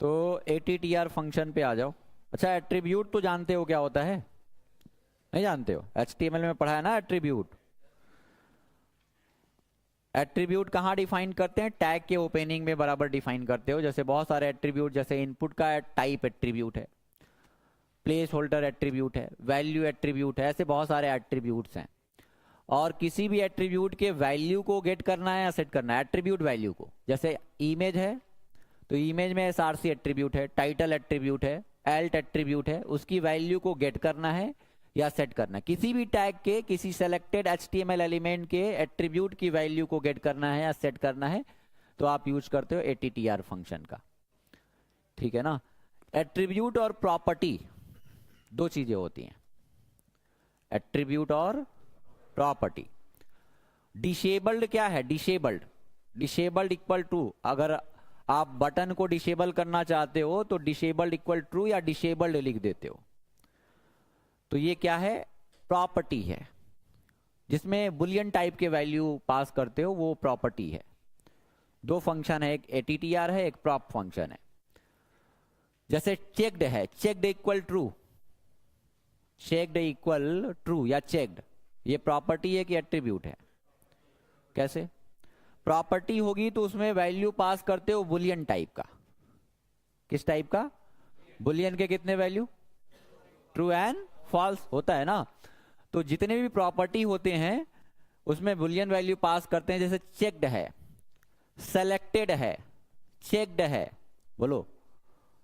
तो ATTR function पे आ जाओ। अच्छा, एट्रीब्यूट तो जानते हो क्या होता है? नहीं जानते हो? HTML में पढ़ा है ना एट्रीब्यूट। एट्रीब्यूट कहाँ डिफाइन करते हैं? टैग के ओपनिंग में बराबर डिफाइन करते हो। जैसे बहुत सारे एट्रीब्यूट, जैसे इनपुट का टाइप एट्रीब्यूट है, प्लेस होल्डर एट्रीब्यूट है, वैल्यू एट्रीब्यूट है, ऐसे बहुत सारे एट्रीब्यूट्स हैं। और किसी भी एट्रीब्यूट के वैल्यू को गेट करना है या सेट करना है, एट्रीब्यूट वैल्यू को। जैसे इमेज है तो इमेज में SRC एट्रीब्यूट है, टाइटल एट्रीब्यूट है, एल्ट एट्रीब्यूट है, उसकी वैल्यू को गेट करना है या सेट करना है। किसी भी टैग के किसी सेलेक्टेड HTML एलिमेंट के एट्रीब्यूट की वैल्यू को गेट करना है या सेट करना है तो आप यूज करते हो ATTR फंक्शन का। ठीक है ना? एट्रीब्यूट और प्रॉपर्टी दो चीजें होती हैं, एट्रीब्यूट और प्रॉपर्टी। डिसेबल्ड क्या है? डिसेबल्ड इक्वल टू, अगर आप बटन को डिसेबल करना चाहते हो तो डिसेबल्ड इक्वल ट्रू या डिसेबल्ड लिख देते हो। तो ये क्या है? प्रॉपर्टी है, जिसमें बुलियन टाइप के वैल्यू पास करते हो, वो प्रॉपर्टी है। दो फंक्शन है, एक ATTR है, एक प्रॉप फंक्शन है। जैसे चेक्ड है, checked equal true, checked equal true या चेक्ड, ये प्रॉपर्टी है कि एट्रीब्यूट है? कैसे? प्रॉपर्टी होगी तो उसमें वैल्यू पास करते हो बुलियन टाइप का। किस टाइप का? बुलियन के कितने वैल्यू? ट्रू एंड फॉल्स होता है ना। तो जितने भी प्रॉपर्टी होते हैं उसमें बुलियन वैल्यू पास करते हैं। जैसे चेक्ड है, सेलेक्टेड है, चेक्ड है, बोलो,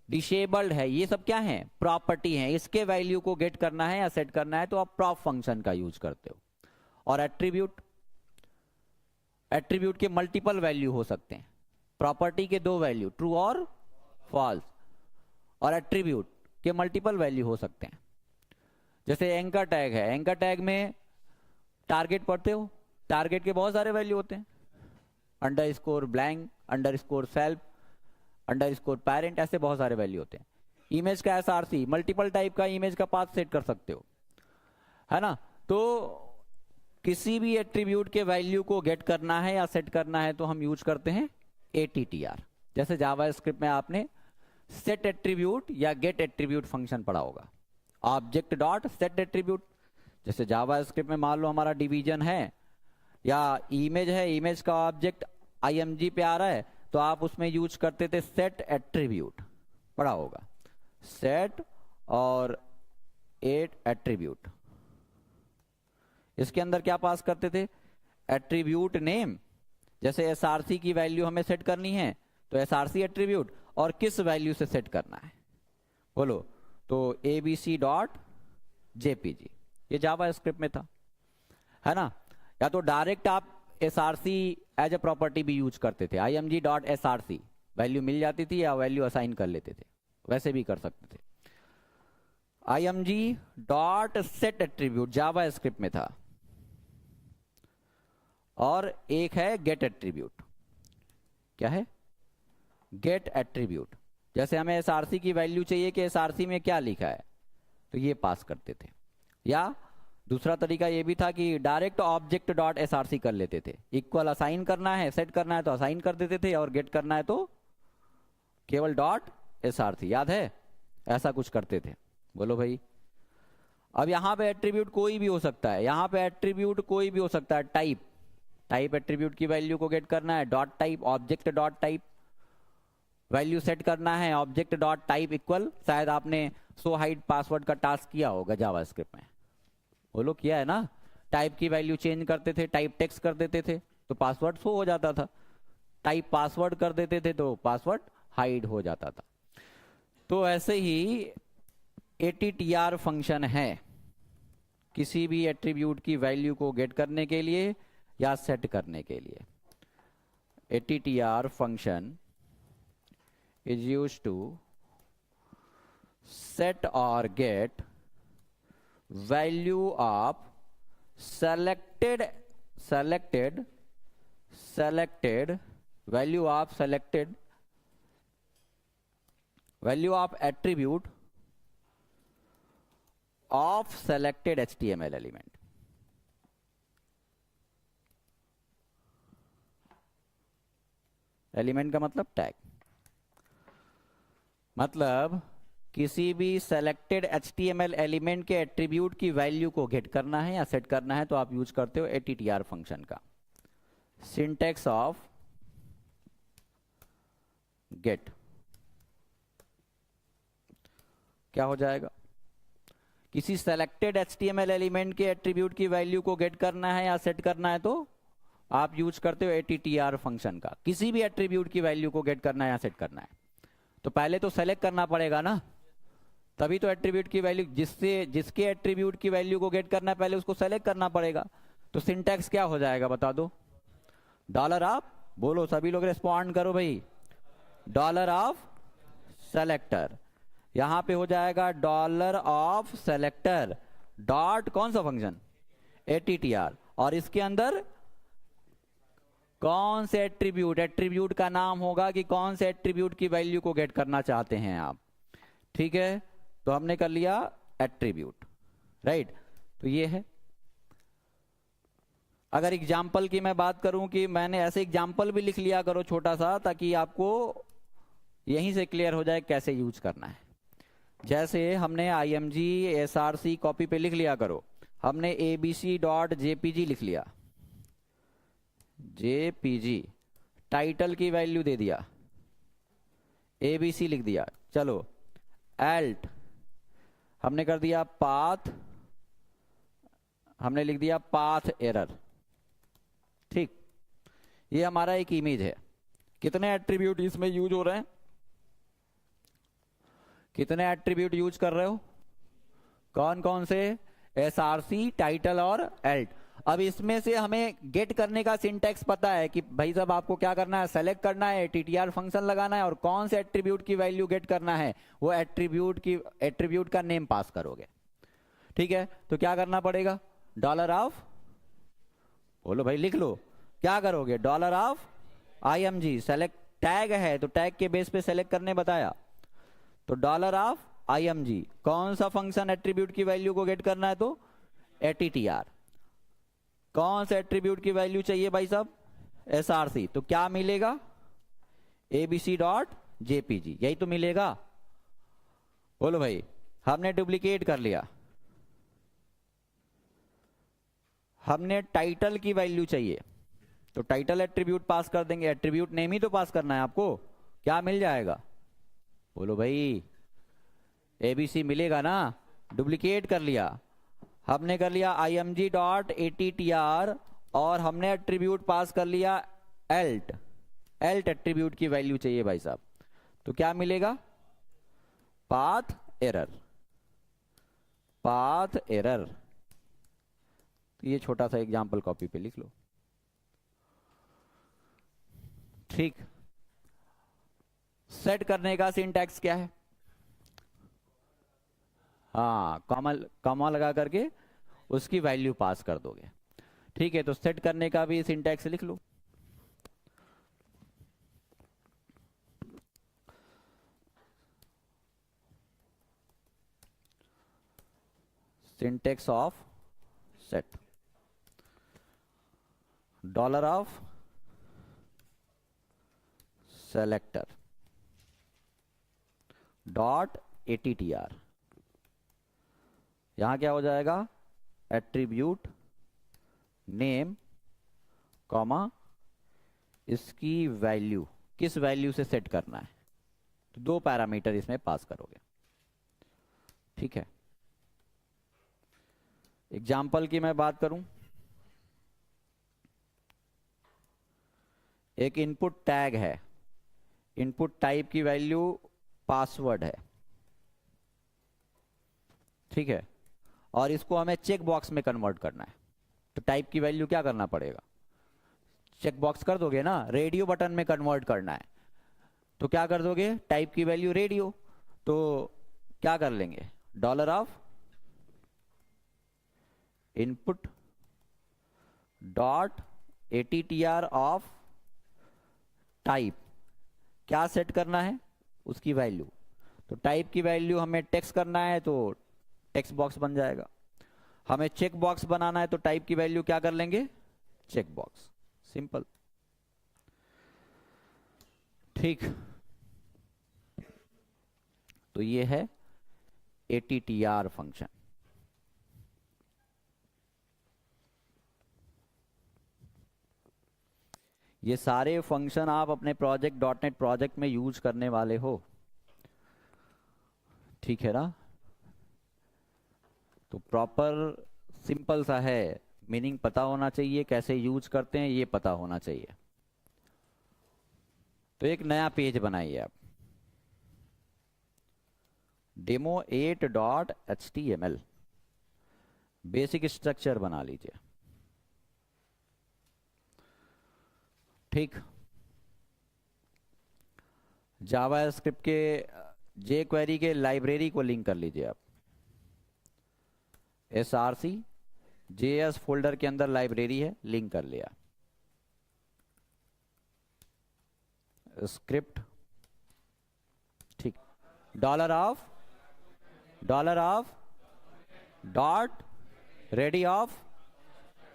डिसेबल्ड है, ये सब क्या है? प्रॉपर्टी है। इसके वैल्यू को गेट करना है या सेट करना है तो आप प्रॉप फंक्शन का यूज करते हो। और एट्रीब्यूट, एट्रीब्यूट के मल्टीपल वैल्यू हो सकते हैं। प्रॉपर्टी के दो वैल्यू, ट्रू और फॉल्स, और एट्रीब्यूट के मल्टीपल वैल्यू हो सकते हैं। जैसे एंकर टैग है, एंकर टैग में टारगेट पढ़ते हो, टारगेट के बहुत सारे वैल्यू होते हैं, underscore blank, underscore self, underscore parent, ऐसे बहुत सारे वैल्यू होते हैं। इमेज का SRC, मल्टीपल टाइप का इमेज का पाथ सेट कर सकते हो, है ना। तो किसी भी एट्रीब्यूट के वैल्यू को गेट करना है या सेट करना है तो हम यूज करते हैं ATTR। जैसे जावा स्क्रिप्ट में आपने सेट एट्रीब्यूट या गेट एट्रीब्यूट फंक्शन पढ़ा होगा, ऑब्जेक्ट डॉट सेट एट्रीब्यूट। जैसे जावा स्क्रिप्ट में मान लो हमारा डिवीजन है या इमेज है, इमेज का ऑब्जेक्ट IMG पे आ रहा है तो आप उसमें यूज करते थे सेट एट्रीब्यूट, पढ़ा होगा, सेट और एट एट्रीब्यूट। इसके अंदर क्या पास करते थे? Attribute name. जैसे SRC की वैल्यू हमें सेट करनी है तो SRC एट्रीब्यूट, और किस वैल्यू से सेट करना है बोलो, तो abc.jpg, ये जावा स्क्रिप्ट में था, है ना। या तो डायरेक्ट आप SRC एज ए प्रॉपर्टी भी यूज करते थे, img.src, वैल्यू मिल जाती थी या वैल्यू असाइन कर लेते थे, वैसे भी कर सकते थे। img.set एट्रीब्यूट जावा स्क्रिप्ट में था। और एक है गेट एट्रीब्यूट। क्या है? Get attribute. जैसे हमें SRC की वैल्यू चाहिए कि SRC में क्या लिखा है तो ये पास करते थे। या दूसरा तरीका ये भी था कि डायरेक्ट ऑब्जेक्ट डॉट SRC कर लेते थे, इक्वल असाइन करना है, सेट करना है तो असाइन कर देते थे, और गेट करना है तो केवल डॉट SRC, याद है? ऐसा कुछ करते थे, बोलो भाई। अब यहां पे एट्रीब्यूट कोई भी हो सकता है, यहां पे एट्रीब्यूट कोई भी हो सकता है। टाइप, टाइप एट्रीब्यूट की वैल्यू को गेट करना है, dot type, object dot type, value set करना है ऑब्जेक्ट डॉट टाइप इक्वल, शायद आपने शो हाइड पासवर्ड का टास्क किया होगा जावा स्क्रिप्ट में, बोलो किया है ना। टाइप की वैल्यू चेंज करते थे, टाइप टेक्स्ट कर देते थे तो पासवर्ड शो हो जाता था, टाइप पासवर्ड कर देते थे तो पासवर्ड हाइड हो जाता था। तो ऐसे ही ATTR फंक्शन है, किसी भी एट्रीब्यूट की वैल्यू को गेट करने के लिए या सेट करने के लिए। ATTR function is used to set or get value of selected value of selected value of attribute of selected HTML element। Element का मतलब टैग। मतलब किसी भी सेलेक्टेड HTML एलिमेंट के एट्रीब्यूट की वैल्यू को गेट करना है या सेट करना है तो आप यूज करते हो attr फंक्शन का। सिंटेक्स ऑफ गेट क्या हो जाएगा? किसी सेलेक्टेड HTML एलिमेंट के एट्रीब्यूट की वैल्यू को गेट करना है या सेट करना है तो आप यूज करते हो attr फंक्शन का। किसी भी एट्रीब्यूट की वैल्यू को गेट करना है या सेट करना है तो पहले तो सेलेक्ट करना पड़ेगा ना, तभी तो एट्रीब्यूट की वैल्यू जिसके एट्रीब्यूट की वैल्यू को गेट करना है पहले उसको सेलेक्ट करना पड़ेगा। तो सिंटैक्स क्या हो जाएगा बता दो? डॉलर ऑफ, बोलो सभी लोग रिस्पॉन्ड करो भाई, डॉलर ऑफ सेलेक्टर। यहां पे हो जाएगा डॉलर ऑफ सेलेक्टर डॉट कौन सा फंक्शन? attr। और इसके अंदर कौन से एट्रीब्यूट, एट्रीब्यूट का नाम होगा कि कौन से एट्रीब्यूट की वैल्यू को गेट करना चाहते हैं आप। ठीक है, तो हमने कर लिया एट्रीब्यूट, राइट। तो ये है। अगर एग्जाम्पल की मैं बात करूं कि मैंने ऐसे एग्जाम्पल भी लिख लिया करो छोटा सा, ताकि आपको यहीं से क्लियर हो जाए कैसे यूज करना है। जैसे हमने img src कॉपी पे लिख लिया करो, हमने abc.jpg लिख लिया, jpg टाइटल की वैल्यू दे दिया, abc लिख दिया। चलो alt हमने कर दिया पाथ, हमने लिख दिया पाथ एरर। ठीक, ये हमारा एक इमेज है। कितने एट्रीब्यूट इसमें यूज हो रहे हैं? कितने एट्रीब्यूट यूज कर रहे हो? कौन कौन से? src, टाइटल और alt। अब इसमें से हमें गेट करने का सिंटैक्स पता है कि भाई साहब आपको क्या करना है, सेलेक्ट करना है, ttr फंक्शन लगाना है और कौन से एट्रीब्यूट की वैल्यू गेट करना है वो एट्रीब्यूट का नेम पास करोगे। ठीक है, तो क्या करना पड़ेगा? डॉलर ऑफ, बोलो भाई लिख लो, क्या करोगे? Dollar of img, select tag है तो टैग के बेस पे सेलेक्ट करने बताया, तो डॉलर ऑफ img कौन सा फंक्शन एट्रीब्यूट की वैल्यू को गेट करना है तो attr। कौन से एट्रीब्यूट की वैल्यू चाहिए भाई साहब? src। तो क्या मिलेगा? abc.jpg, यही तो मिलेगा। बोलो भाई, हमने डुप्लीकेट कर लिया। हमने टाइटल की वैल्यू चाहिए तो टाइटल एट्रीब्यूट पास कर देंगे, एट्रीब्यूट नेम ही तो पास करना है आपको। क्या मिल जाएगा? बोलो भाई, abc मिलेगा ना। डुप्लीकेट कर लिया, हमने कर लिया img.attr और हमने एट्रीब्यूट पास कर लिया alt एट्रीब्यूट की वैल्यू चाहिए भाई साहब, तो क्या मिलेगा? Path error, path error. तो ये छोटा सा एग्जांपल कॉपी पे लिख लो। ठीक, सेट करने का सिंटैक्स क्या है? हाँ, कॉमा लगा करके उसकी वैल्यू पास कर दोगे। ठीक है, तो सेट करने का भी सिंटैक्स लिख लो। Syntax of set, dollar of selector dot attr। यहां क्या हो जाएगा? एट्रीब्यूट नेम कॉमा इसकी वैल्यू, किस वैल्यू से सेट करना है, तो 2 पैरामीटर इसमें पास करोगे। ठीक है, एग्जाम्पल की मैं बात करूं, एक इनपुट टैग है, इनपुट टाइप की वैल्यू पासवर्ड है। ठीक है, और इसको हमें चेक बॉक्स में कन्वर्ट करना है, तो टाइप की वैल्यू क्या करना पड़ेगा? चेक बॉक्स कर दोगे ना। रेडियो बटन में कन्वर्ट करना है तो क्या कर दोगे? टाइप की वैल्यू रेडियो, तो क्या कर लेंगे? Dollar of input dot attr of type, क्या सेट करना है? उसकी वैल्यू। तो टाइप की वैल्यू हमें टेक्स्ट करना है तो टेक्स्ट बॉक्स बन जाएगा, हमें चेक बॉक्स बनाना है तो टाइप की वैल्यू क्या कर लेंगे? Check box. सिंपल। ठीक, तो ये है attr फंक्शन। ये सारे फंक्शन आप अपने प्रोजेक्ट .NET प्रोजेक्ट में यूज करने वाले हो, ठीक है ना। तो प्रॉपर सिंपल सा है, मीनिंग पता होना चाहिए, कैसे यूज करते हैं ये पता होना चाहिए। तो एक नया पेज बनाइए आप, demo8.html, बेसिक स्ट्रक्चर बना लीजिए, ठीक। जावास्क्रिप्ट के jQuery के लाइब्रेरी को लिंक कर लीजिए आप, src JS फोल्डर के अंदर लाइब्रेरी है, लिंक कर लिया। स्क्रिप्ट, ठीक, $of dot ready of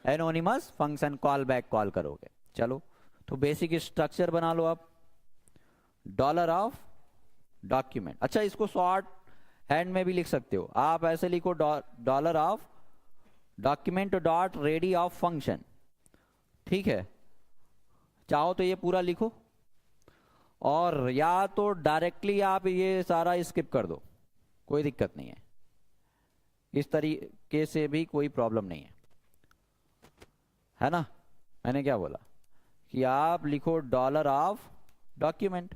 anonymous function call back call करोगे। चलो, तो बेसिक स्ट्रक्चर बना लो आप, $ऑफ डॉक्यूमेंट। अच्छा, इसको शॉर्ट हैंड में भी लिख सकते हो आप, ऐसे लिखो $of document dot ready of function, ठीक है। चाहो तो ये पूरा लिखो, और या तो डायरेक्टली आप ये सारा स्किप कर दो, कोई दिक्कत नहीं है, इस तरीके से भी कोई प्रॉब्लम नहीं है ना। मैंने क्या बोला कि आप लिखो $of document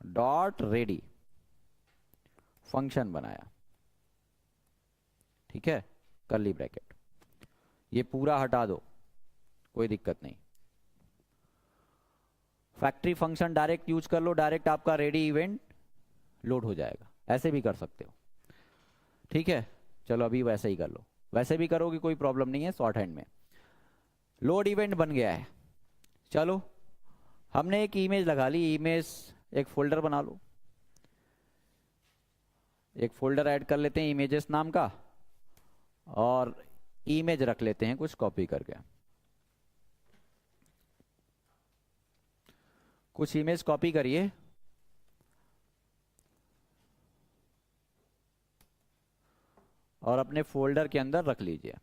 dot ready, function बनाया, ठीक है, कर्ली ब्रैकेट। ये पूरा हटा दो, कोई दिक्कत नहीं। फैक्ट्री फंक्शन डायरेक्ट यूज कर लो, डायरेक्ट आपका रेडी इवेंट लोड हो जाएगा, ऐसे भी कर सकते हो, ठीक है। चलो अभी वैसे ही कर लो, वैसे भी करोगे कोई प्रॉब्लम नहीं है, शॉर्ट हैंड में। लोड इवेंट बन गया है। चलो, हमने एक इमेज लगा ली, इमेज एक फोल्डर बना लो, एक फोल्डर ऐड कर लेते हैं इमेजेस नाम का, और इमेज रख लेते हैं कुछ कॉपी करके, कुछ इमेज कॉपी करिए, और अपने फोल्डर के अंदर रख लीजिए।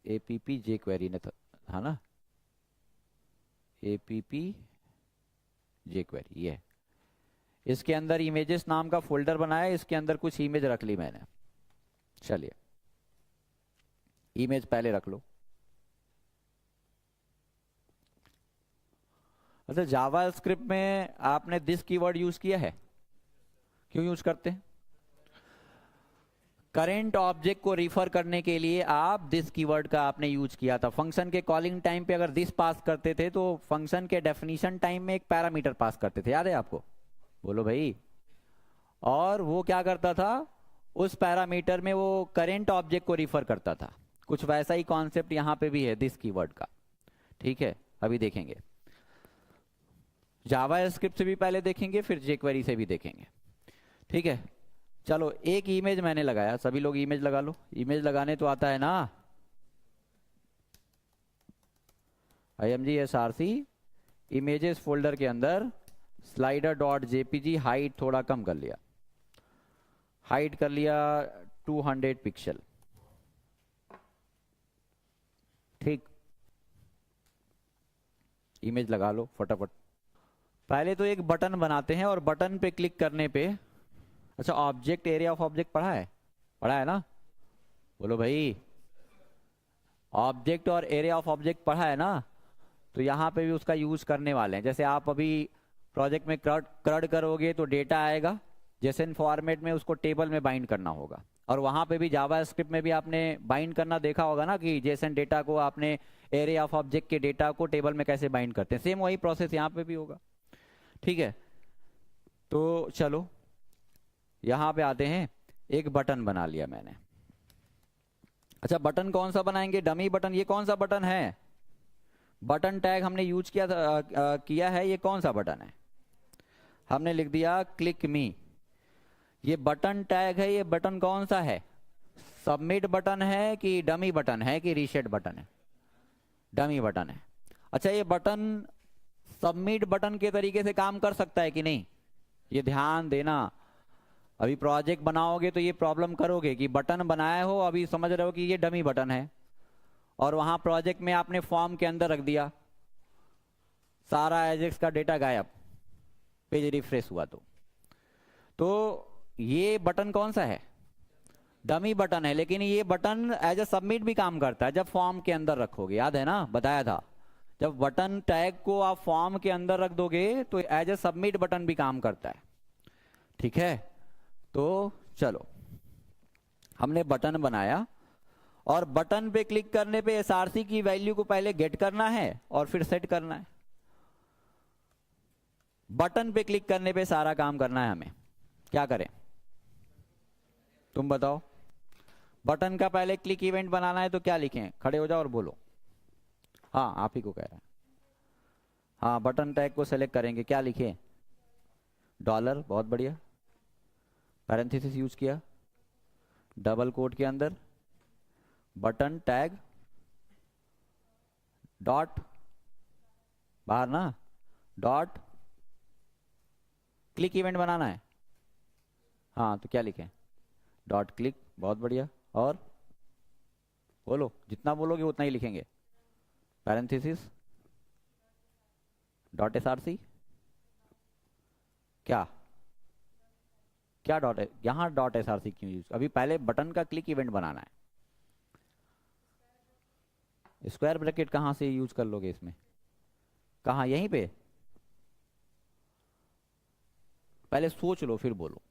APP jQuery ने था ना, APP jQuery, ये इसके अंदर इमेजेस नाम का फोल्डर बनाया, इसके अंदर कुछ इमेज रख ली मैंने। चलिए, इमेज पहले रख लो। अच्छा, जावास्क्रिप्ट में आपने दिस कीवर्ड यूज किया है? क्यों यूज करते हैं? करेंट ऑब्जेक्ट को रिफर करने के लिए आप दिस कीवर्ड का आपने यूज किया था। फंक्शन के कॉलिंग टाइम पे अगर दिस पास करते थे तो फंक्शन के डेफिनेशन टाइम में एक पैरामीटर पास करते थे, याद है आपको? बोलो भाई। और वो क्या करता था, उस पैरामीटर में वो करेंट ऑब्जेक्ट को रिफर करता था। कुछ वैसा ही कॉन्सेप्ट यहां पे भी है दिस कीवर्ड का, ठीक है। अभी देखेंगे, जावास्क्रिप्ट से भी पहले देखेंगे, फिर jQuery से भी देखेंगे, ठीक है। चलो, एक इमेज मैंने लगाया, सभी लोग इमेज लगा लो। इमेज लगाने तो आता है ना, img_src इमेजेस फोल्डर के अंदर slider.jpg हाइट थोड़ा कम कर लिया, हाइट कर लिया 200 पिक्सल, ठीक। इमेज लगा लो फटाफट। पहले तो एक बटन बनाते हैं, और बटन पे क्लिक करने पे, अच्छा, ऑब्जेक्ट एरिया ऑफ ऑब्जेक्ट पढ़ा है? पढ़ा है ना? बोलो भाई। ऑब्जेक्ट और एरिया ऑफ ऑब्जेक्ट पढ़ा है ना? तो यहां पे भी उसका यूज करने वाले हैं। जैसे आप अभी प्रोजेक्ट में क्रड करोगे तो डेटा आएगा, जेसन फॉर्मेट में उसको टेबल में बाइंड करना होगा। और वहां पे भी जावास्क्रिप्ट में भी आपने बाइंड करना देखा होगा ना, कि जेसन डेटा को आपने एरिया ऑफ ऑब्जेक्ट के डेटा को टेबल में कैसे बाइंड करते हैं। सेम वही प्रोसेस यहाँ पे भी होगा, ठीक है। तो चलो यहां पे आते हैं, एक बटन बना लिया मैंने। अच्छा, बटन कौन सा बनाएंगे? Dummy button. ये कौन सा बटन है? बटन टैग हमने यूज किया है। ये कौन सा बटन है? हमने लिख दिया क्लिक मी। ये बटन टैग है। ये बटन कौन सा है? सबमिट बटन है कि डमी बटन है कि रीसेट बटन है? डमी बटन है। अच्छा, ये बटन सबमिट बटन के तरीके से काम कर सकता है कि नहीं, ये ध्यान देना। अभी प्रोजेक्ट बनाओगे तो ये प्रॉब्लम करोगे कि बटन बनाए हो, अभी समझ रहे हो कि ये डमी बटन है, और वहां प्रोजेक्ट में आपने फॉर्म के अंदर रख दिया, सारा एजेक्स का डेटा गायब, पेज रिफ्रेश हुआ तो ये बटन कौन सा है? डमी बटन है। लेकिन ये बटन एज ए सबमिट भी काम करता है जब फॉर्म के अंदर रखोगे, याद है ना, बताया था। जब बटन टैग को आप फॉर्म के अंदर रख दोगे तो एज ए सबमिट बटन भी काम करता है। ठीक है, तो चलो हमने बटन बनाया, और बटन पे क्लिक करने पे एसआरसी की वैल्यू को पहले गेट करना है और फिर सेट करना है। बटन पे क्लिक करने पे सारा काम करना है हमें। क्या करें तुम बताओ? बटन का पहले क्लिक इवेंट बनाना है तो क्या लिखें? खड़े हो जाओ और बोलो। हाँ, आप ही को कह रहा है। हाँ, बटन टैग को सेलेक्ट करेंगे, क्या लिखें? डॉलर, बहुत बढ़िया। पैरेंथेसिस यूज किया, डबल कोट के अंदर बटन टैग डॉट, बाहर ना, डॉट क्लिक इवेंट बनाना है। हाँ, तो क्या लिखें? डॉट क्लिक, बहुत बढ़िया। और बोलो, जितना बोलोगे उतना ही लिखेंगे। पैरेंथेसिस डॉट एसआरसी, क्या क्या डॉट है यहाँ? डॉट एसआरसी क्यों यूज? अभी पहले बटन का क्लिक इवेंट बनाना है। स्क्वायर ब्रैकेट कहां से यूज कर लोगे इसमें? कहां? यहीं पे? पहले सोच लो फिर बोलो।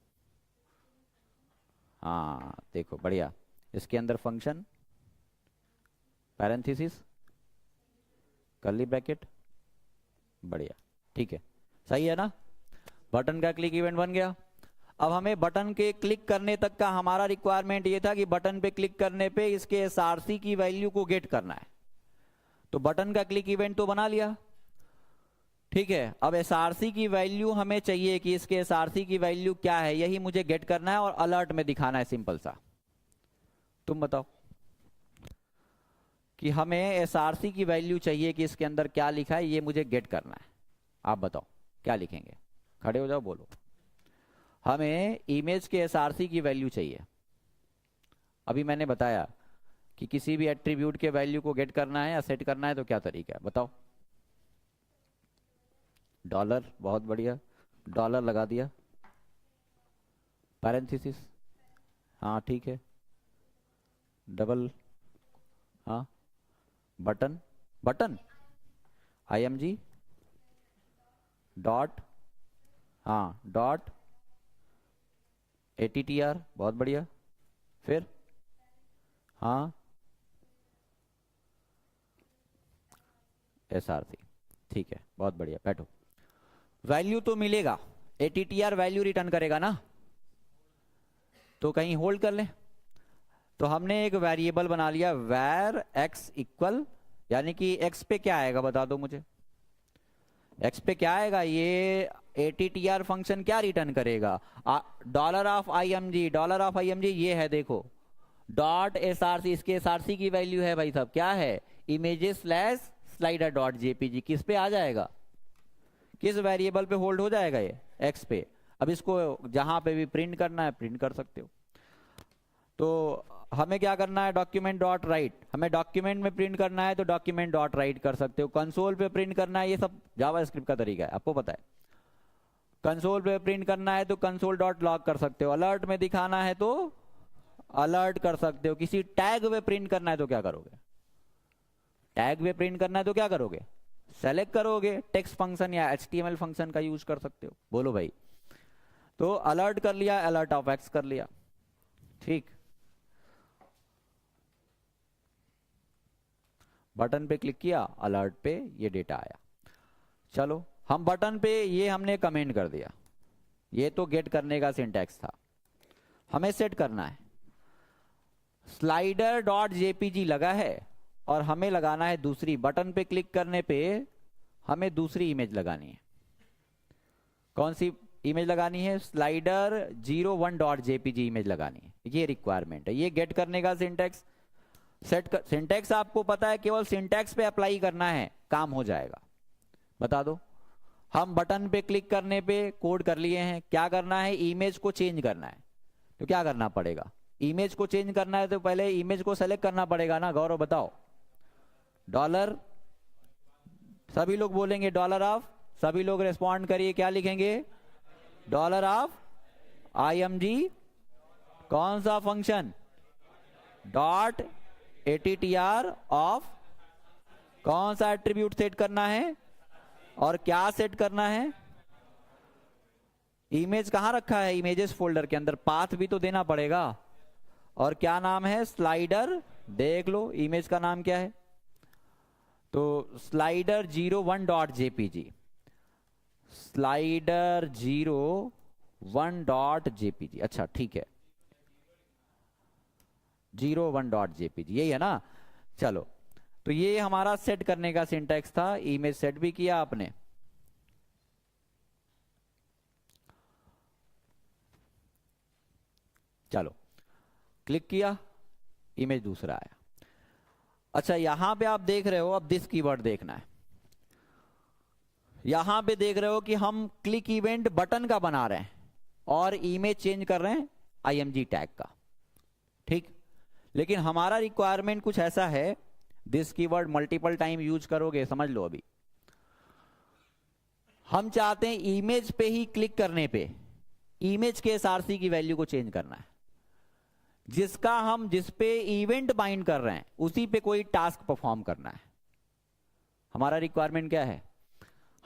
हाँ देखो, बढ़िया। इसके अंदर फंक्शन, पैरेंथेसिस, कर्ली ब्रैकेट, बढ़िया, ठीक है, सही है ना? बटन का क्लिक इवेंट बन गया। अब हमें बटन के क्लिक करने तक का हमारा रिक्वायरमेंट ये था कि बटन पे क्लिक करने पे इसके एसआरसी की वैल्यू को गेट करना है। तो बटन का क्लिक इवेंट तो बना लिया, ठीक है। अब एसआरसी की वैल्यू हमें चाहिए कि इसके एसआरसी की वैल्यू क्या है, यही मुझे गेट करना है और अलर्ट में दिखाना है, सिंपल सा। तुम बताओ कि हमें एसआरसी की वैल्यू चाहिए कि इसके अंदर क्या लिखा है, ये मुझे गेट करना है। आप बताओ क्या लिखेंगे? खड़े हो जाओ, बोलो। हमें इमेज के एसआरसी की वैल्यू चाहिए। अभी मैंने बताया कि किसी भी एट्रीब्यूट के वैल्यू को गेट करना है या सेट करना है तो क्या तरीका है, बताओ? डॉलर, बहुत बढ़िया, डॉलर लगा दिया, पैरेंथेसिस, हाँ ठीक है, डबल, हाँ, बटन, बटन img डॉट, हाँ डॉट attr, बहुत बढ़िया, फिर हाँ एसआरसी, ठीक है, बहुत बढ़िया। बैठो। वैल्यू तो मिलेगा, attr वैल्यू रिटर्न करेगा ना, तो कहीं होल्ड कर ले। तो हमने एक वेरिएबल बना लिया var x इक्वल, यानी कि x पे क्या आएगा बता दो मुझे? x पे क्या आएगा? ये attr फंक्शन क्या रिटर्न करेगा? Dollar of img, dollar of img ये है, देखो, डॉट एसआरसी, इसके एसआरसी की वैल्यू है भाई साहब, क्या है? Images slash slider dot JPG. किस पे आ जाएगा? किस वेरिएबल पे होल्ड हो जाएगा? ये x पे। अब इसको जहां पे भी प्रिंट करना है प्रिंट कर सकते हो। तो हमें क्या करना है? डॉक्यूमेंट डॉट राइट, हमें डॉक्यूमेंट में प्रिंट करना है तो डॉक्यूमेंट डॉट राइट कर सकते हो। कंसोल पे प्रिंट करना है, ये सब जावास्क्रिप्ट का तरीका है, आपको पता है। कंसोल पे प्रिंट करना है तो कंसोल डॉट लॉग कर सकते हो। अलर्ट में दिखाना है तो अलर्ट कर सकते हो। किसी टैग पे प्रिंट करना है तो क्या करोगे? टैग पे प्रिंट करना है तो क्या करोगे? सेलेक्ट करोगे, टेक्स्ट फंक्शन या HTML फंक्शन का यूज कर सकते हो। बोलो भाई। तो अलर्ट कर लिया, अलर्ट ऑफ एक्स कर लिया, ठीक। बटन पे क्लिक किया, अलर्ट पे ये डेटा आया। चलो, हम बटन पे ये हमने कमेंट कर दिया, ये तो गेट करने का सिंटैक्स था। हमें सेट करना है। स्लाइडर डॉट जेपीजी लगा है और हमें लगाना है दूसरी, बटन पे क्लिक करने पे हमें दूसरी इमेज लगानी है। कौन सी? इमेज लगानी है, स्लाइडर 01 डॉट जेपीजी इमेज लगानी है, ये रिक्वायरमेंट है। ये गेट करने का सिंटैक्स सिंटैक्स आपको पता है, केवल सिंटैक्स पे अप्लाई करना है, काम हो जाएगा। बता दो, हम बटन पे क्लिक करने पे कोड कर लिए हैं, क्या करना है, इमेज को चेंज करना है। तो क्या करना पड़ेगा, इमेज को चेंज करना है तो पहले इमेज को सेलेक्ट करना पड़ेगा ना। गौरव बताओ, डॉलर, सभी लोग बोलेंगे डॉलर ऑफ, सभी लोग रिस्पॉन्ड करिए, क्या लिखेंगे, डॉलर ऑफ IMG, कौन सा फंक्शन, डॉट ATTR ऑफ, कौन सा एट्रीब्यूट सेट करना है और क्या सेट करना है। इमेज कहां रखा है, इमेजेस फोल्डर के अंदर, पाथ भी तो देना पड़ेगा। और क्या नाम है, स्लाइडर, देख लो इमेज का नाम क्या है, तो slider 01 dot JPG, slider 01 dot JPG, अच्छा ठीक है, 01 डॉट जेपीजी, यही है ना। चलो, तो ये हमारा सेट करने का सिंटैक्स था। इमेज सेट भी किया आपने, चलो क्लिक किया, इमेज दूसरा आया। अच्छा, यहां पे आप देख रहे हो, अब दिस कीवर्ड देखना है। यहां पे देख रहे हो कि हम क्लिक इवेंट बटन का बना रहे हैं और इमेज चेंज कर रहे हैं IMG टैग का, ठीक। लेकिन हमारा रिक्वायरमेंट कुछ ऐसा है, this keyword multiple time use करोगे, समझ लो। अभी हम चाहते हैं इमेज पे ही क्लिक करने पे इमेज के SRC की वैल्यू को चेंज करना है, जिसका हम जिस पे इवेंट बाइंड कर रहे हैं उसी पे कोई टास्क परफॉर्म करना है। हमारा रिक्वायरमेंट क्या है,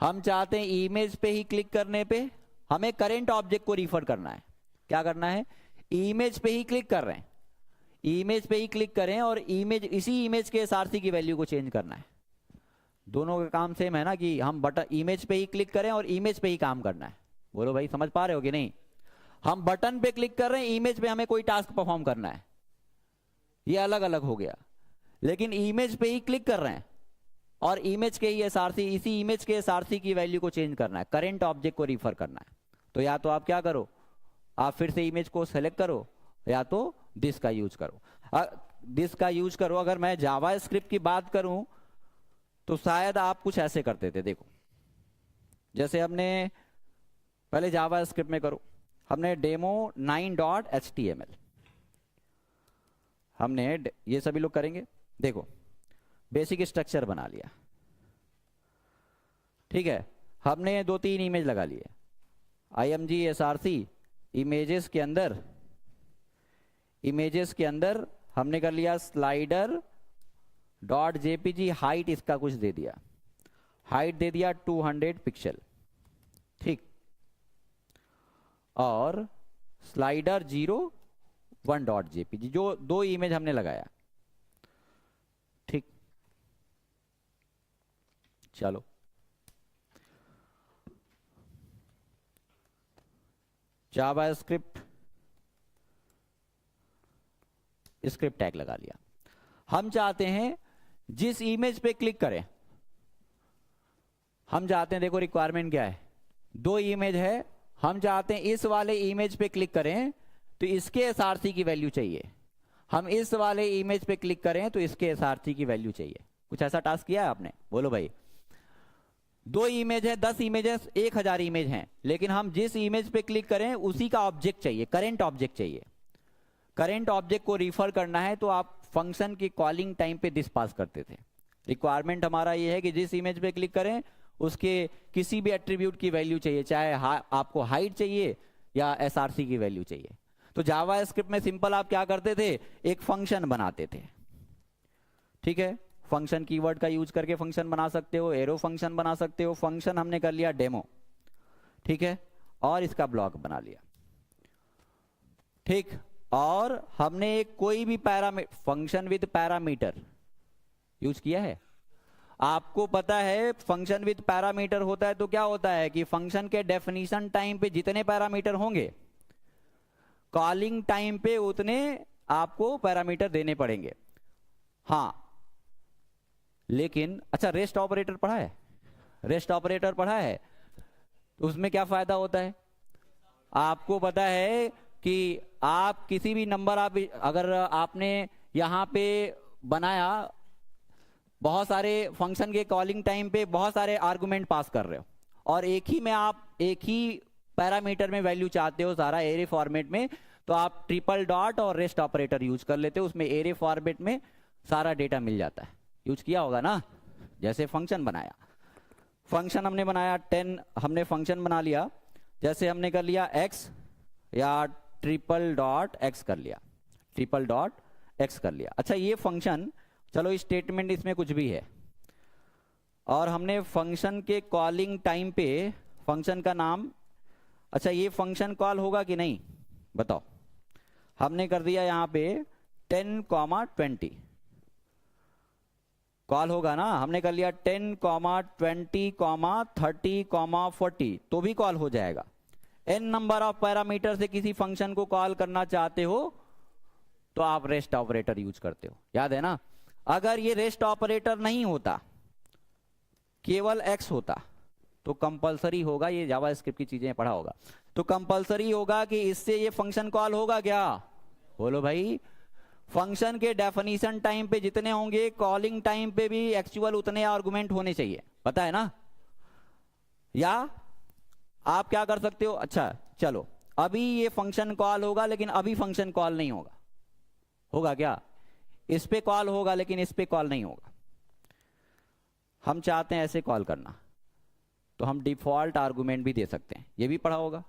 हम चाहते हैं इमेज पे ही क्लिक करने पे हमें करंट ऑब्जेक्ट को रिफर करना है। क्या करना है, इमेज पे ही क्लिक कर रहे हैं, इमेज पे ही क्लिक करें और इमेज, इसी इमेज के SRC की वैल्यू को चेंज करना है। दोनों का काम सेम है ना, कि हम बटन इमेज पे ही क्लिक करें और इमेज पे ही काम करना है। बोलो भाई, समझ पा रहे हो कि नहीं। हम बटन पे क्लिक कर रहे हैं, इमेज पे हमें कोई टास्क परफॉर्म करना है, ये अलग अलग हो गया। लेकिन इमेज पे ही क्लिक कर रहे हैं और इमेज के ही SRC, इसी इमेज के SRC की वैल्यू को चेंज करना है, करंट ऑब्जेक्ट को रिफर करना है। तो या तो आप क्या करो, आप फिर से इमेज को सेलेक्ट करो, या तो दिस का यूज करो। दिस का यूज करो, अगर मैं जावा स्क्रिप्ट की बात करूं तो शायद आप कुछ ऐसे करते थे। देखो, जैसे हमने पहले जावा स्क्रिप्ट में करो, हमने डेमो 9.html, हमने ये सभी लोग करेंगे। देखो, बेसिक स्ट्रक्चर बना लिया, ठीक है। हमने 2-3 इमेज लगा लिए, IMG SRC इमेजेस के अंदर हमने कर लिया स्लाइडर डॉट जेपीजी, हाइट इसका कुछ दे दिया, हाइट दे दिया 200 पिक्सल, ठीक। और स्लाइडर 01 डॉट जेपीजी, जो 2 इमेज हमने लगाया, ठीक। चलो, जावा स्क्रिप्ट टैग लगा लिया। हम चाहते हैं जिस इमेज पे क्लिक करें, हम चाहते हैं, देखो रिक्वायरमेंट क्या है, 2 इमेज है, हम चाहते हैं इस वाले इमेज पे क्लिक करें तो इसके SRC की वैल्यू चाहिए, हम इस वाले इमेज पे क्लिक करें तो इसके SRC की वैल्यू चाहिए। कुछ ऐसा टास्क किया है आपने, बोलो भाई। 2 इमेज है, 10 इमेजेस, 1000 इमेज हैं, लेकिन हम जिस इमेज पे क्लिक करें उसी का ऑब्जेक्ट चाहिए, करंट ऑब्जेक्ट चाहिए। करंट ऑब्जेक्ट को रिफर करना है तो आप फंक्शन की कॉलिंग टाइम पे दिस पास करते थे। रिक्वायरमेंट हमारा ये है कि जिस इमेज पे क्लिक करें उसके किसी भी एट्रीब्यूट की वैल्यू चाहिए, चाहे आपको हाइट चाहिए या SRC की वैल्यू चाहिए। तो जावा स्क्रिप्ट में सिंपल आप क्या करते थे, एक फंक्शन बनाते थे, ठीक है। फंक्शन कीवर्ड का यूज करके फंक्शन बना सकते हो, एरो फंक्शन बना सकते हो। फंक्शन हमने कर लिया डेमो, ठीक है, और इसका ब्लॉक बना लिया, ठीक। और हमने एक कोई भी फंक्शन विद पैरामीटर यूज किया है। आपको पता है फंक्शन विद पैरामीटर होता है तो क्या होता है कि फंक्शन के डेफिनेशन टाइम पे जितने पैरामीटर होंगे, कॉलिंग टाइम पे उतने आपको पैरामीटर देने पड़ेंगे। हाँ, लेकिन अच्छा, रेस्ट ऑपरेटर पढ़ा है, रेस्ट ऑपरेटर पढ़ा है, तो उसमें क्या फायदा होता है, आपको पता है कि आप किसी भी नंबर, आप अगर आपने यहाँ पे बनाया, बहुत सारे फंक्शन के कॉलिंग टाइम पे बहुत सारे आर्गुमेंट पास कर रहे हो, और एक ही में आप एक ही पैरामीटर में वैल्यू चाहते हो सारा एरे फॉर्मेट में, तो आप ट्रिपल डॉट और रेस्ट ऑपरेटर यूज कर लेते हो, उसमें एरे फॉर्मेट में सारा डेटा मिल जाता है। यूज किया होगा ना। जैसे फंक्शन बनाया, फंक्शन हमने बनाया 10, हमने फंक्शन बना लिया, जैसे हमने कर लिया x या ट्रिपल डॉट x कर लिया, ट्रिपल डॉट x कर लिया। अच्छा ये फंक्शन, चलो स्टेटमेंट इसमें कुछ भी है, और हमने फंक्शन के कॉलिंग टाइम पे फंक्शन का नाम, अच्छा ये फंक्शन कॉल होगा कि नहीं बताओ। हमने कर दिया यहाँ पे 10,20 कॉल होगा ना। हमने कर लिया 10,20, 30, 40 तो भी कॉल हो जाएगा। n नंबर ऑफ पैरामीटर से किसी फंक्शन को कॉल करना चाहते हो तो आप रेस्ट ऑपरेटर यूज करते हो, याद है ना। अगर ये रेस्ट ऑपरेटर नहीं होता, केवल x होता, तो कंपलसरी होगा, ये जावास्क्रिप्ट की चीजें पढ़ा होगा, तो कंपलसरी होगा कि इससे ये फंक्शन कॉल होगा क्या, बोलो भाई। फंक्शन के डेफिनेशन टाइम पे जितने होंगे, कॉलिंग टाइम पे भी एक्चुअल उतने आर्गुमेंट होने चाहिए, पता है ना। या आप क्या कर सकते हो, अच्छा चलो अभी ये फंक्शन कॉल होगा, लेकिन अभी फंक्शन कॉल नहीं होगा, होगा क्या, इस पे कॉल होगा लेकिन इस पे कॉल नहीं होगा। हम चाहते हैं ऐसे कॉल करना, तो हम डिफॉल्ट आर्गुमेंट भी दे सकते हैं, ये भी पढ़ा होगा,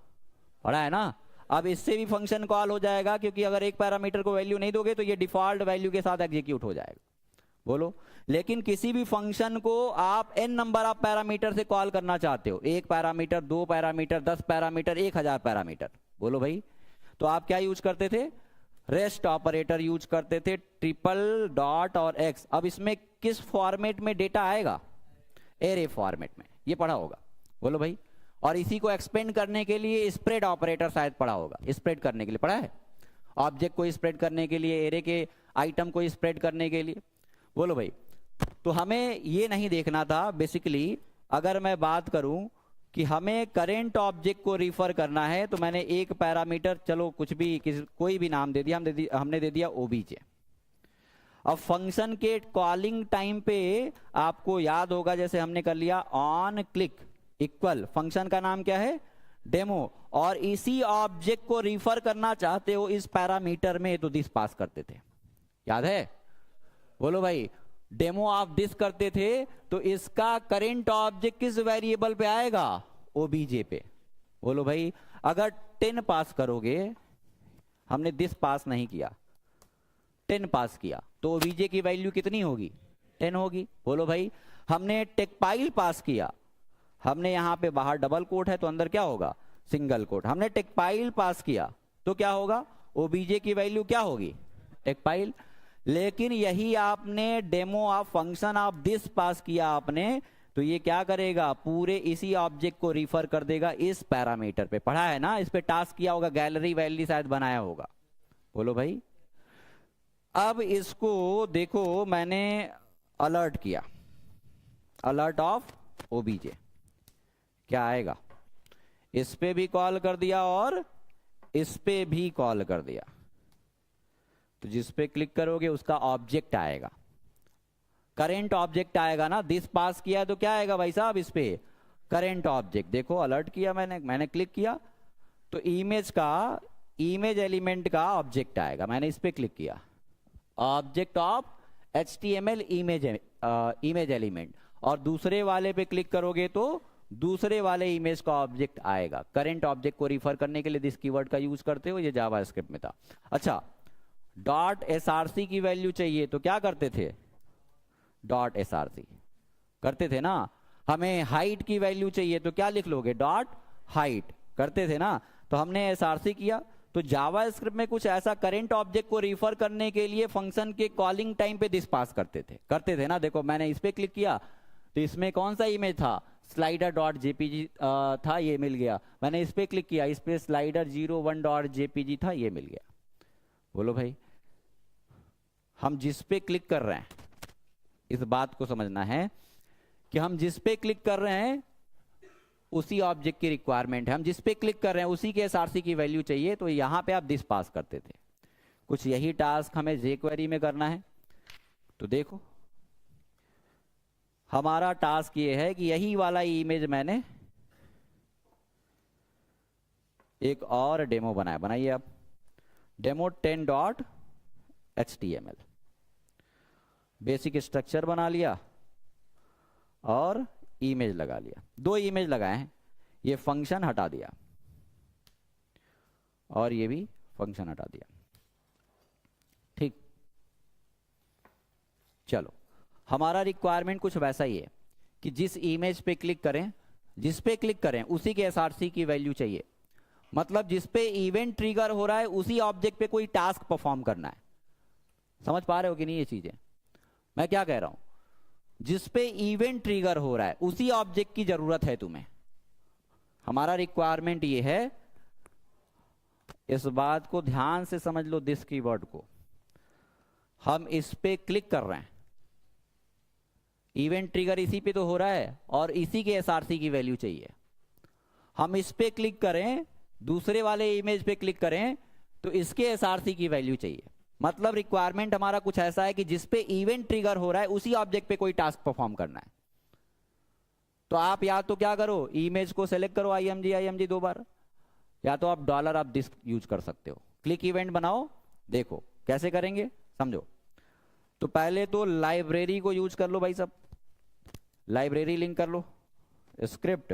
पढ़ा है ना। अब इससे भी फंक्शन कॉल हो जाएगा, क्योंकि अगर एक पैरामीटर को वैल्यू नहीं दोगे तो ये डिफॉल्ट वैल्यू के साथ एग्जीक्यूट हो जाएगा, बोलो। लेकिन किसी भी फंक्शन को आप n नंबर ऑफ पैरामीटर से कॉल करना चाहते हो, 1 पैरामीटर, 2 पैरामीटर, 10 पैरामीटर, 1000 पैरामीटर, बोलो भाई, तो आप क्या यूज करते थे, रेस्ट ऑपरेटर यूज करते थे, ट्रिपल डॉट और x। अब इसमें किस फॉर्मेट में डेटा आएगा, एरे फॉर्मेट में, ये पढ़ा होगा, बोलो भाई। और इसी को एक्सपेंड करने के लिए स्प्रेड ऑपरेटर शायद पढ़ा होगा, स्प्रेड करने के लिए पढ़ा है, ऑब्जेक्ट को स्प्रेड करने के लिए, एरे के आइटम को स्प्रेड करने के लिए, बोलो भाई। तो हमें ये नहीं देखना था बेसिकली। अगर मैं बात करूं कि हमें करेंट ऑब्जेक्ट को रिफर करना है, तो मैंने एक पैरामीटर, चलो कुछ भी, कोई भी नाम दे दिया, हमने दे दिया ओबीजे। अब फंक्शन के कॉलिंग टाइम पे आपको याद होगा, जैसे हमने कर लिया ऑन क्लिक इक्वल, फंक्शन का नाम क्या है, डेमो, और इसी ऑब्जेक्ट को रिफर करना चाहते हो इस पैरामीटर में, तो दिस पास करते थे, याद है, बोलो भाई। डेमो ऑफ दिस करते थे, तो इसका करेंट ऑब्जेक्ट किस वेरिएबल पे आएगा, ओबीजे पे, बोलो भाई। अगर 10 पास करोगे, हमने दिस पास नहीं किया, 10 पास किया, तो ओबीजे की वैल्यू कितनी होगी, 10 होगी, बोलो भाई। हमने टेकपाइल पास किया, हमने यहां पे बाहर डबल कोट है तो अंदर क्या होगा, सिंगल कोट। हमने टेकपाइल पास किया तो क्या होगा, ओबीजे की वैल्यू क्या होगी, टेकपाइल। लेकिन यही आपने demo of function of this pass किया आपने, तो ये क्या करेगा, पूरे इसी ऑब्जेक्ट को रिफर कर देगा इस पैरामीटर पे, पढ़ा है ना, इस पे टास्क किया होगा, गैलरी वैली शायद बनाया होगा, बोलो भाई। अब इसको देखो, मैंने अलर्ट किया, अलर्ट ऑफ ओबीजे, क्या आएगा, इस पे भी कॉल कर दिया और इस पे भी कॉल कर दिया, तो जिस पे क्लिक करोगे उसका ऑब्जेक्ट आएगा, करेंट ऑब्जेक्ट आएगा ना। दिस पास किया है तो क्या आएगा भाई साहब, इस पे करेंट ऑब्जेक्ट। देखो अलर्ट किया मैंने क्लिक किया तो इमेज एलिमेंट का ऑब्जेक्ट आएगा, मैंने इस पे क्लिक किया, object of HTML image element, और दूसरे वाले पे क्लिक करोगे तो दूसरे वाले इमेज का ऑब्जेक्ट आएगा। करेंट ऑब्जेक्ट को रिफर करने के लिए दिस कीवर्ड का यूज करते हो, ये जावास्क्रिप्ट में था। अच्छा, डॉट एसआरसी की वैल्यू चाहिए तो क्या करते थे, डॉट एसआरसी करते थे ना। हमें हाइट की वैल्यू चाहिए तो क्या लिख लोगे, डॉट हाइट, करते थे ना। तो हमने एसआरसी किया, तो जावास्क्रिप्ट में कुछ ऐसा करेंट ऑब्जेक्ट को रिफर करने के लिए फंक्शन के कॉलिंग टाइम पे दिस पास करते थे ना। देखो मैंने इस पे क्लिक किया तो इसमें कौन सा इमेज था, स्लाइडर डॉट जेपीजी था, ये मिल गया। मैंने इस पे क्लिक किया, इस पे स्लाइडर 01 डॉट जेपीजी था, ये मिल गया। बोलो भाई, हम जिस पे क्लिक कर रहे हैं, इस बात को समझना है कि हम जिस पे क्लिक कर रहे हैं उसी ऑब्जेक्ट की रिक्वायरमेंट है, हम जिस पे क्लिक कर रहे हैं उसी के एसआरसी की वैल्यू चाहिए, तो यहां पे आप दिस पास करते थे। कुछ यही टास्क हमें jQuery में करना है। तो देखो हमारा टास्क ये है कि यही वाला इमेज मैंने एक और डेमो बनाइए आप, डेमो 10.html, बेसिक स्ट्रक्चर बना लिया और इमेज लगा लिया, 2 इमेज लगाए हैं, ये फंक्शन हटा दिया और ये भी फंक्शन हटा दिया। ठीक, चलो हमारा रिक्वायरमेंट कुछ वैसा ही है कि जिस इमेज पे क्लिक करें, जिस पे क्लिक करें उसी के एसआरसी की वैल्यू चाहिए। मतलब जिस पे इवेंट ट्रिगर हो रहा है उसी ऑब्जेक्ट पे कोई टास्क परफॉर्म करना है। समझ पा रहे हो कि नहीं ये चीजें? मैं क्या कह रहा हूं, जिस पे इवेंट ट्रिगर हो रहा है उसी ऑब्जेक्ट की जरूरत है तुम्हें। हमारा रिक्वायरमेंट ये है, इस बात को ध्यान से समझ लो, दिस कीवर्ड को। हम इस पे क्लिक कर रहे हैं, इवेंट ट्रिगर इसी पे तो हो रहा है और इसी के एसआरसी की वैल्यू चाहिए। हम इस पे क्लिक करें, दूसरे वाले इमेज पे क्लिक करें तो इसके एसआरसी की वैल्यू चाहिए। मतलब रिक्वायरमेंट हमारा कुछ ऐसा है कि जिस पे इवेंट ट्रिगर हो रहा है उसी ऑब्जेक्ट पे कोई टास्क परफॉर्म करना है। तो आप या तो क्या करो, इमेज को सेलेक्ट करो IMG 2 बार, या तो आप डॉलर ऑफ दिस यूज कर सकते हो। क्लिक इवेंट बनाओ, देखो कैसे करेंगे समझो। तो पहले तो लाइब्रेरी को यूज कर लो भाई साहब, लाइब्रेरी लिंक कर लो, स्क्रिप्ट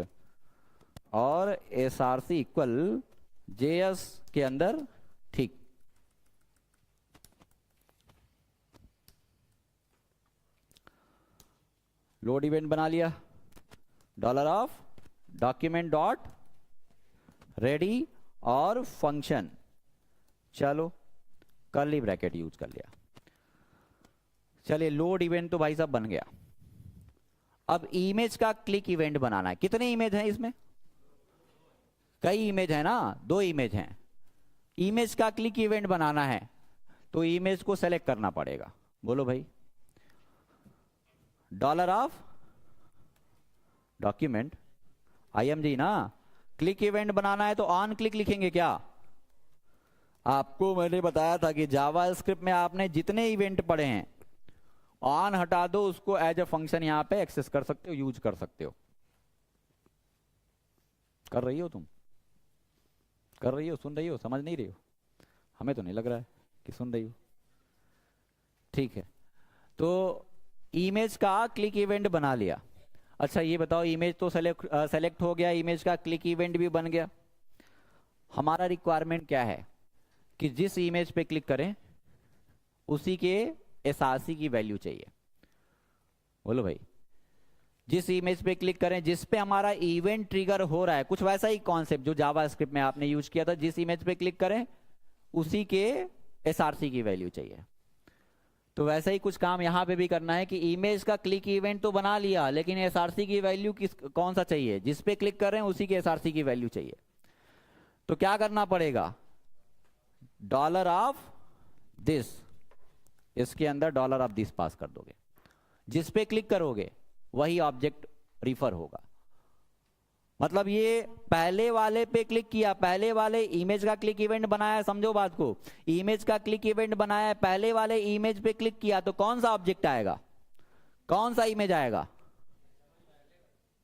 और एसआरसी इक्वल JS के अंदर। ठीक, लोड इवेंट बना लिया, dollar of document dot ready और फंक्शन, चलो कर्ली ब्रैकेट यूज कर लिया। चलिए लोड इवेंट तो भाई साहब बन गया। अब इमेज का क्लिक इवेंट बनाना है। कितने इमेज हैं इसमें? कई इमेज है ना, 2 इमेज हैं। इमेज का क्लिक इवेंट बनाना है तो इमेज को सेलेक्ट करना पड़ेगा। बोलो भाई, डॉलर ऑफ डॉक्यूमेंट IMG ना, क्लिक इवेंट बनाना है तो ऑन क्लिक लिखेंगे क्या? आपको मैंने बताया था कि जावा स्क्रिप्ट में आपने जितने इवेंट पढ़े हैं, ऑन हटा दो, उसको एज अ फंक्शन यहां पे एक्सेस कर सकते हो, यूज कर सकते हो। कर रही हो तुम? कर रही हो? सुन रही हो? समझ नहीं रही हो? हमें तो नहीं लग रहा है कि सुन रही हो। ठीक है, तो इमेज का क्लिक इवेंट बना लिया। अच्छा ये बताओ, इमेज तो सेलेक्ट हो गया, इमेज का क्लिक इवेंट भी बन गया। हमारा रिक्वायरमेंट क्या है कि जिस इमेज पे क्लिक करें उसी के एसआरसी की वैल्यू चाहिए। बोलो भाई, जिस इमेज पे क्लिक करें जिस पे हमारा इवेंट ट्रिगर हो रहा है, कुछ वैसा ही कॉन्सेप्ट जो जावा स्क्रिप्ट में आपने यूज किया था, जिस इमेज पे क्लिक करें उसी के एसआरसी की वैल्यू चाहिए। तो वैसा ही कुछ काम यहां पे भी करना है कि इमेज का क्लिक इवेंट तो बना लिया, लेकिन एसआरसी की वैल्यू कौन सा चाहिए? जिस पे क्लिक कर रहे हैं उसी के एसआरसी की वैल्यू चाहिए। तो क्या करना पड़ेगा, डॉलर ऑफ दिस, इसके अंदर डॉलर ऑफ दिस पास कर दोगे। जिस पे क्लिक करोगे वही ऑब्जेक्ट रिफर होगा। मतलब ये पहले वाले पे क्लिक किया, पहले वाले इमेज का क्लिक इवेंट बनाया, समझो बात को, इमेज का क्लिक इवेंट बनाया, पहले वाले इमेज पे क्लिक किया तो कौन सा ऑब्जेक्ट आएगा, कौन सा इमेज आएगा?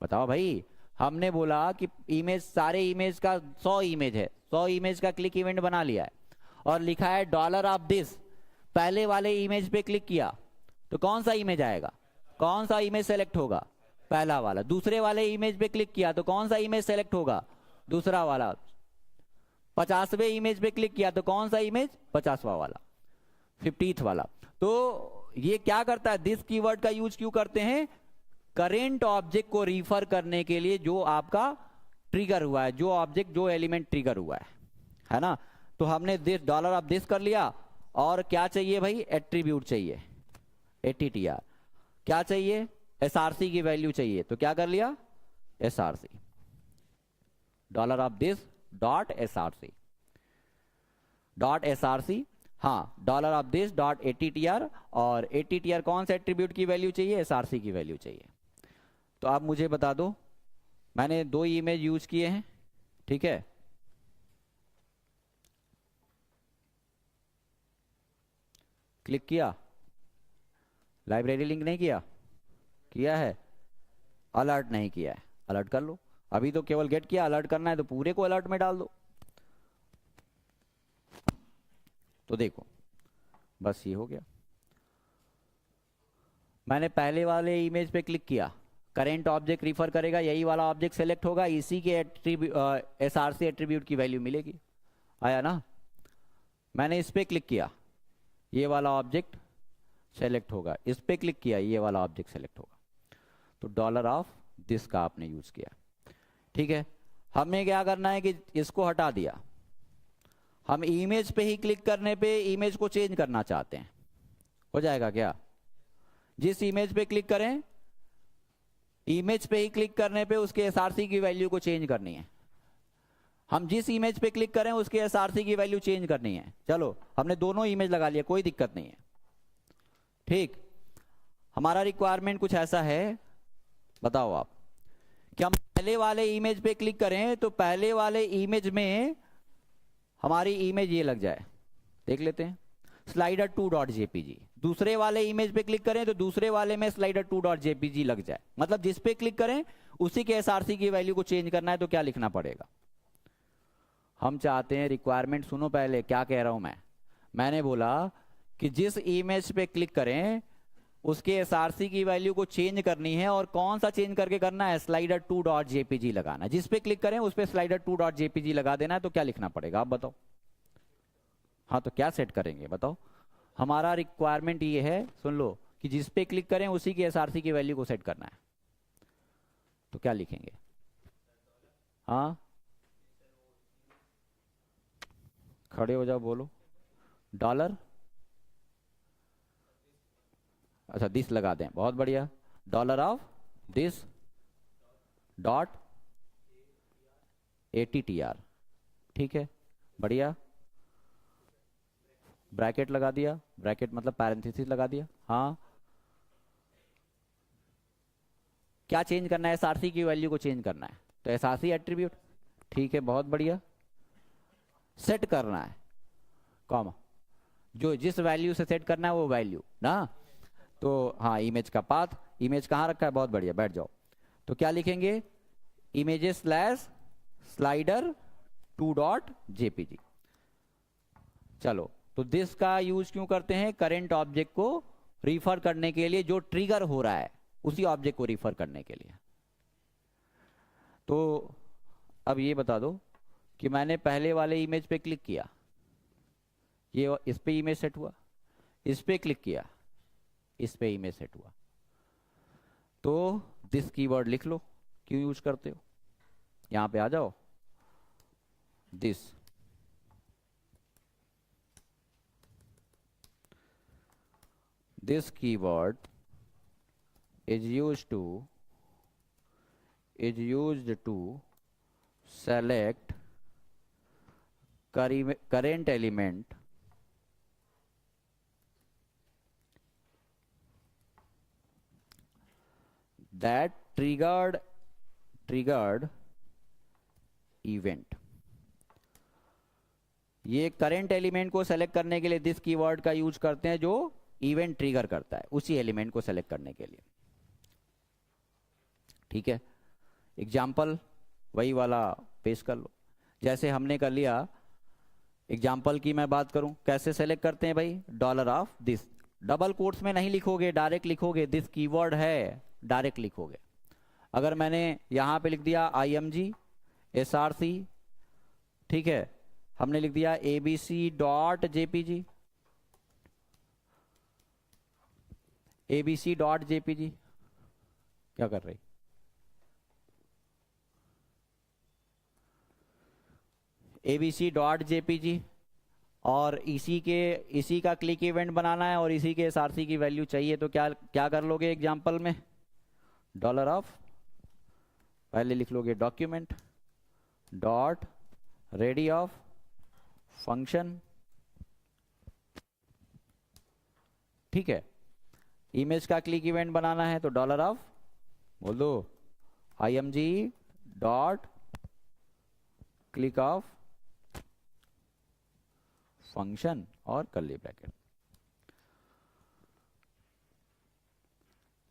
बताओ भाई, हमने बोला कि इमेज, सारे इमेज का 100 इमेज है, 100 इमेज का क्लिक इवेंट बना लिया है और लिखा है डॉलर ऑफ दिस। पहले वाले इमेज पे क्लिक किया तो कौन सा इमेज आएगा, कौन सा इमेज सेलेक्ट होगा? पहला वाला। दूसरे वाले इमेज पे क्लिक किया तो कौन सा इमेज सेलेक्ट होगा? दूसरा वाला। 50वें इमेज पे क्लिक किया तो कौन सा इमेज? 50वां वाला, 50th वाला। तो ये क्या करता है, दिस कीवर्ड का यूज क्यों करते हैं? करेंट ऑब्जेक्ट को रिफर करने के लिए जो आपका ट्रिगर हुआ है, जो ऑब्जेक्ट, जो एलिमेंट ट्रिगर हुआ है ना। तो हमने दिस, डॉलर ऑफ दिस कर लिया। और क्या चाहिए भाई? एट्रीब्यूट चाहिए, ATTR। क्या चाहिए? एसआरसी की वैल्यू चाहिए। तो क्या कर लिया? SRC, dollar of this dot SRC, dot SRC. हाँ, dollar of this dot ATTR। और ATTR कौन से एट्रीब्यूट की वैल्यू चाहिए? एसआरसी की वैल्यू चाहिए। तो आप मुझे बता दो, मैंने 2 इमेज यूज किए हैं, ठीक है। क्लिक किया, लाइब्रेरी लिंक नहीं किया, किया है, अलर्ट नहीं किया है, अलर्ट कर लो। अभी तो केवल गेट किया, अलर्ट करना है तो पूरे को अलर्ट में डाल दो। तो देखो बस ये हो गया। मैंने पहले वाले इमेज पे क्लिक किया, करेंट ऑब्जेक्ट रिफर करेगा, यही वाला ऑब्जेक्ट सेलेक्ट होगा, इसी के एसआरसी एट्रीब्यूट की वैल्यू मिलेगी। आया ना। मैंने इस पे क्लिक किया, ये वाला ऑब्जेक्ट सेलेक्ट होगा, इस पे क्लिक किया, ये वाला ऑब्जेक्ट सेलेक्ट होगा। तो डॉलर ऑफ दिस का आपने यूज किया, ठीक है। हमें क्या करना है कि इसको हटा दिया, हम इमेज पे ही क्लिक करने पे इमेज को चेंज करना चाहते हैं, हो जाएगा क्या? जिस इमेज पे क्लिक करें, इमेज पे ही क्लिक करने पे उसके एसआरसी की वैल्यू को चेंज करनी है। हम जिस इमेज पे क्लिक करें उसके एसआरसी की वैल्यू चेंज करनी है। चलो हमने दोनों इमेज लगा लिया, कोई दिक्कत नहीं है, ठीक। हमारा रिक्वायरमेंट कुछ ऐसा है, बताओ आप, कि हम पहले वाले इमेज पे क्लिक करें तो पहले वाले इमेज में हमारी इमेज ये लग जाए, देख लेते हैं, स्लाइडर 2.jpg। दूसरे वाले इमेज पे क्लिक करें तो दूसरे वाले में स्लाइडर 2.jpg लग जाए। मतलब जिस पे क्लिक करें उसी के एसआरसी की वैल्यू को चेंज करना है, तो क्या लिखना पड़ेगा? हम चाहते हैं, रिक्वायरमेंट सुनो पहले क्या कह रहा हूं मैंने बोला कि जिस इमेज पे क्लिक करें उसके एसआरसी की वैल्यू को चेंज करनी है, और कौन सा चेंज करके करना है? स्लाइडर 2.jpg लगाना है। जिस पे क्लिक करें उस पे स्लाइडर 2.jpg लगा देना है। तो क्या लिखना पड़ेगा आप बताओ? हाँ तो क्या सेट करेंगे बताओ? हमारा रिक्वायरमेंट ये है, सुन लो, कि जिस पे क्लिक करें उसी की एसआरसी की वैल्यू को सेट करना है। तो क्या लिखेंगे? हाँ खड़े हो जाओ, बोलो। डॉलर, अच्छा दिस लगा दें, बहुत बढ़िया। Dollar of this dot ATTR, ठीक है, बढ़िया। ब्रैकेट लगा दिया, ब्रैकेट मतलब पैरेंथेसिस लगा दिया। हाँ क्या चेंज करना है? एसआरसी की वैल्यू को चेंज करना है, तो एसआरसी एट्रीब्यूट, ठीक है, बहुत बढ़िया। सेट करना है, कॉमा, जो जिस वैल्यू से सेट करना है वो वैल्यू ना। तो हाँ, इमेज का पाथ, इमेज कहाँ रखा है? बहुत बढ़िया, बैठ जाओ। तो क्या लिखेंगे? Images slash slider 2.jpg। चलो, तो दिस का यूज क्यों करते हैं? करेंट ऑब्जेक्ट को रिफर करने के लिए, जो ट्रिगर हो रहा है उसी ऑब्जेक्ट को रिफर करने के लिए। तो अब ये बता दो कि मैंने पहले वाले इमेज पे क्लिक किया, ये इस पे इमेज सेट हुआ, इस पे क्लिक किया, इस पे इमेज सेट हुआ। तो दिस कीवर्ड लिख लो, क्यों यूज करते हो? यहां पे आ जाओ, this, this keyword is used to select current element that triggered event। ये करंट एलिमेंट को सेलेक्ट करने के लिए दिस कीवर्ड का यूज करते हैं, जो इवेंट ट्रिगर करता है उसी एलिमेंट को सेलेक्ट करने के लिए, ठीक है। एग्जाम्पल वही वाला पेश कर लो, जैसे हमने कर लिया। एग्जाम्पल की मैं बात करूं, कैसे सेलेक्ट करते हैं भाई? Dollar of this, double quotes में नहीं लिखोगे, डायरेक्ट लिखोगे। दिस कीवर्ड है, डायरेक्ट लिखोगे। अगर मैंने यहां पे लिख दिया IMG SRC, ठीक है, हमने लिख दिया ABC.jpg, ABC.jpg, क्या कर रही? ABC.jpg, और इसी का क्लिक इवेंट बनाना है और इसी के एसआरसी की वैल्यू चाहिए। तो क्या क्या कर लोगे एग्जाम्पल में? डॉलर ऑफ, पहले लिख लोगे document dot ready of function, ठीक है। इमेज का क्लिक इवेंट बनाना है तो डॉलर ऑफ, बोल दो, IMG dot click of function और कर्ली ब्रैकेट।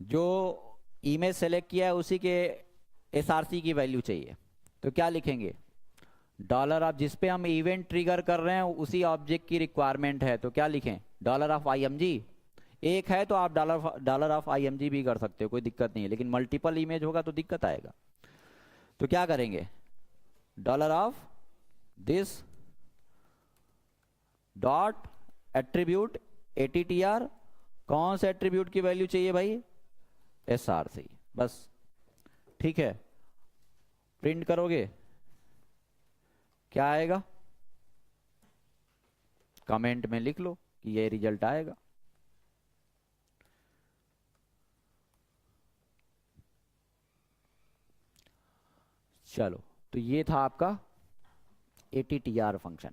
जो इमेज सेलेक्ट किया है उसी के एसआरसी की वैल्यू चाहिए, तो क्या लिखेंगे, डॉलर ऑफ, जिस पे हम इवेंट ट्रिगर कर रहे हैं उसी ऑब्जेक्ट की रिक्वायरमेंट है, तो क्या लिखें, डॉलर ऑफ IMG। एक है तो आप डॉलर ऑफ IMG भी कर सकते हो, कोई दिक्कत नहीं है, लेकिन मल्टीपल इमेज होगा तो दिक्कत आएगा। तो क्या करेंगे, dollar of this dot attribute ATTR, कौन से एट्रीब्यूट की वैल्यू चाहिए भाई, SRC, बस। ठीक है, प्रिंट करोगे क्या आएगा, कमेंट में लिख लो कि ये रिजल्ट आएगा। चलो, तो ये था आपका ATTR फंक्शन।